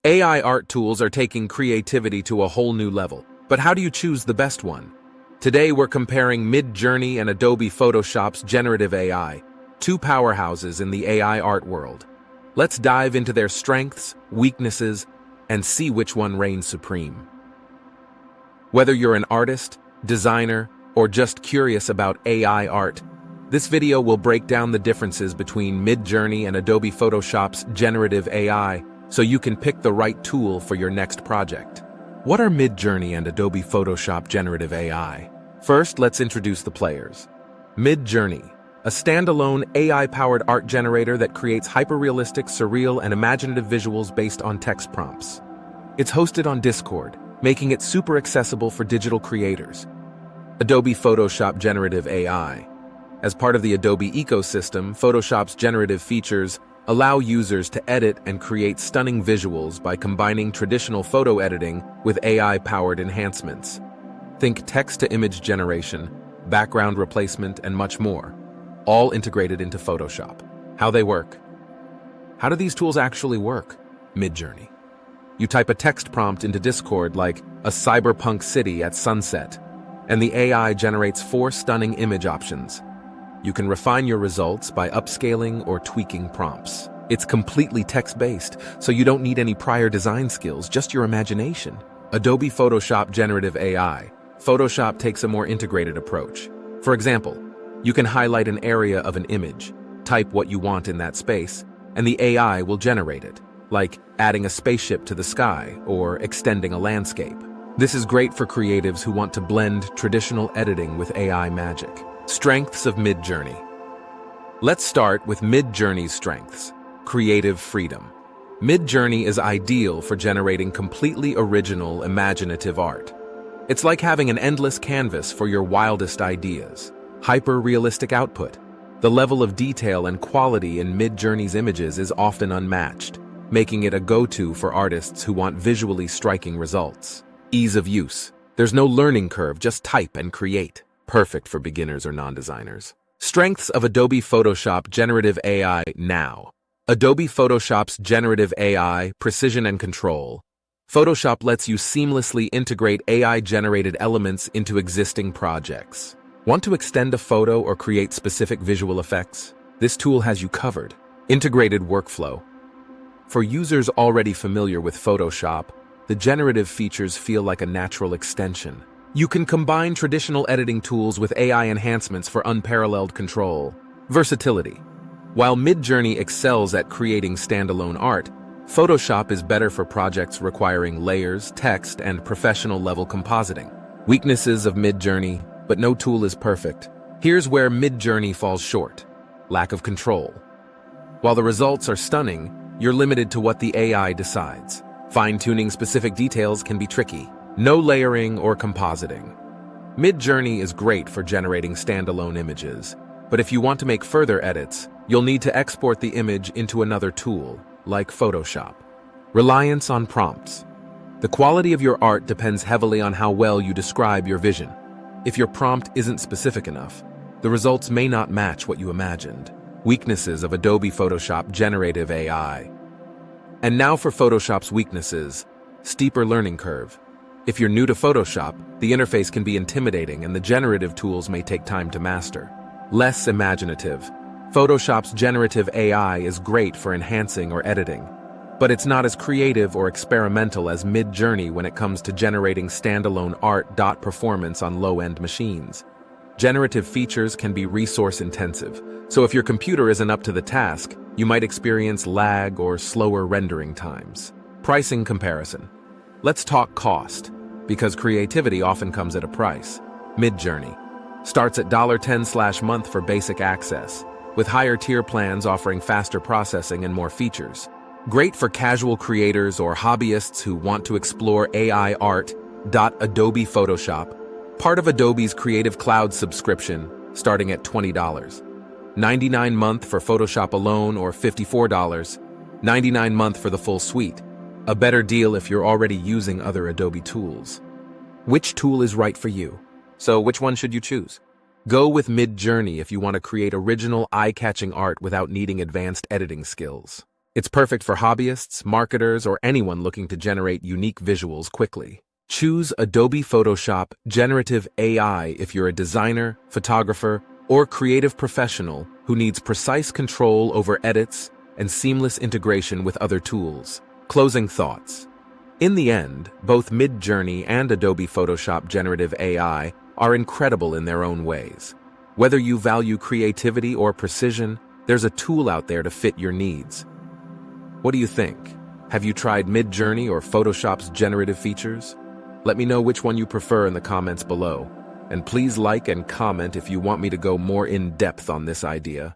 AI art tools are taking creativity to a whole new level, but how do you choose the best one? Today we're comparing MidJourney and Adobe Photoshop's Generative AI, two powerhouses in the AI art world. Let's dive into their strengths, weaknesses, and see which one reigns supreme. Whether you're an artist, designer, or just curious about AI art, this video will break down the differences between MidJourney and Adobe Photoshop's Generative AI so you can pick the right tool for your next project. What are MidJourney and Adobe Photoshop Generative AI? First, let's introduce the players. MidJourney, a standalone AI-powered art generator that creates hyper-realistic, surreal, and imaginative visuals based on text prompts. It's hosted on Discord, making it super accessible for digital creators. Adobe Photoshop Generative AI. As part of the Adobe ecosystem, Photoshop's generative features allow users to edit and create stunning visuals by combining traditional photo editing with AI-powered enhancements. Think text-to-image generation, background replacement, and much more, all integrated into Photoshop. How they work. How do these tools actually work? MidJourney. You type a text prompt into Discord like a cyberpunk city at sunset, and the AI generates 4 stunning image options. You can refine your results by upscaling or tweaking prompts. It's completely text-based, so you don't need any prior design skills, just your imagination. Adobe Photoshop Generative AI. Photoshop takes a more integrated approach. For example, you can highlight an area of an image, type what you want in that space, and the AI will generate it, like adding a spaceship to the sky or extending a landscape. This is great for creatives who want to blend traditional editing with AI magic. Strengths of MidJourney. Let's start with MidJourney's strengths. Creative freedom. MidJourney is ideal for generating completely original, imaginative art. It's like having an endless canvas for your wildest ideas. Hyper-realistic output. The level of detail and quality in MidJourney's images is often unmatched, making it a go-to for artists who want visually striking results. Ease of use. There's no learning curve, just type and create. Perfect for beginners or non-designers. Strengths of Adobe Photoshop Generative AI now. Adobe Photoshop's Generative AI, precision and control. Photoshop lets you seamlessly integrate AI-generated elements into existing projects. Want to extend a photo or create specific visual effects? This tool has you covered. Integrated workflow. For users already familiar with Photoshop, the generative features feel like a natural extension. You can combine traditional editing tools with AI enhancements for unparalleled control. Versatility. While MidJourney excels at creating standalone art, Photoshop is better for projects requiring layers, text, and professional-level compositing. Weaknesses of MidJourney, but no tool is perfect. Here's where MidJourney falls short. Lack of control. While the results are stunning, you're limited to what the AI decides. Fine-tuning specific details can be tricky. No layering or compositing. MidJourney is great for generating standalone images, but if you want to make further edits, you'll need to export the image into another tool, like Photoshop. Reliance on prompts. The quality of your art depends heavily on how well you describe your vision. If your prompt isn't specific enough, the results may not match what you imagined. Weaknesses of Adobe Photoshop Generative AI. And now for Photoshop's weaknesses. Steeper learning curve. If you're new to Photoshop, the interface can be intimidating and the generative tools may take time to master. Less imaginative. Photoshop's Generative AI is great for enhancing or editing, but it's not as creative or experimental as MidJourney when it comes to generating standalone art. Performance on low-end machines. Generative features can be resource-intensive, so if your computer isn't up to the task, you might experience lag or slower rendering times. Pricing comparison. Let's talk cost, because creativity often comes at a price. MidJourney starts at $10/month for basic access, with higher tier plans offering faster processing and more features. Great for casual creators or hobbyists who want to explore AI art. Adobe Photoshop, part of Adobe's Creative Cloud subscription, starting at $20. $99 for Photoshop alone or $54. $99 for the full suite. A better deal if you're already using other Adobe tools. Which tool is right for you? So which one should you choose? Go with MidJourney if you want to create original, eye-catching art without needing advanced editing skills. It's perfect for hobbyists, marketers, or anyone looking to generate unique visuals quickly. Choose Adobe Photoshop Generative AI if you're a designer, photographer, or creative professional who needs precise control over edits and seamless integration with other tools. Closing thoughts. In the end, both MidJourney and Adobe Photoshop Generative AI are incredible in their own ways. Whether you value creativity or precision, there's a tool out there to fit your needs. What do you think? Have you tried MidJourney or Photoshop's generative features? Let me know which one you prefer in the comments below. And please like and comment if you want me to go more in depth on this idea.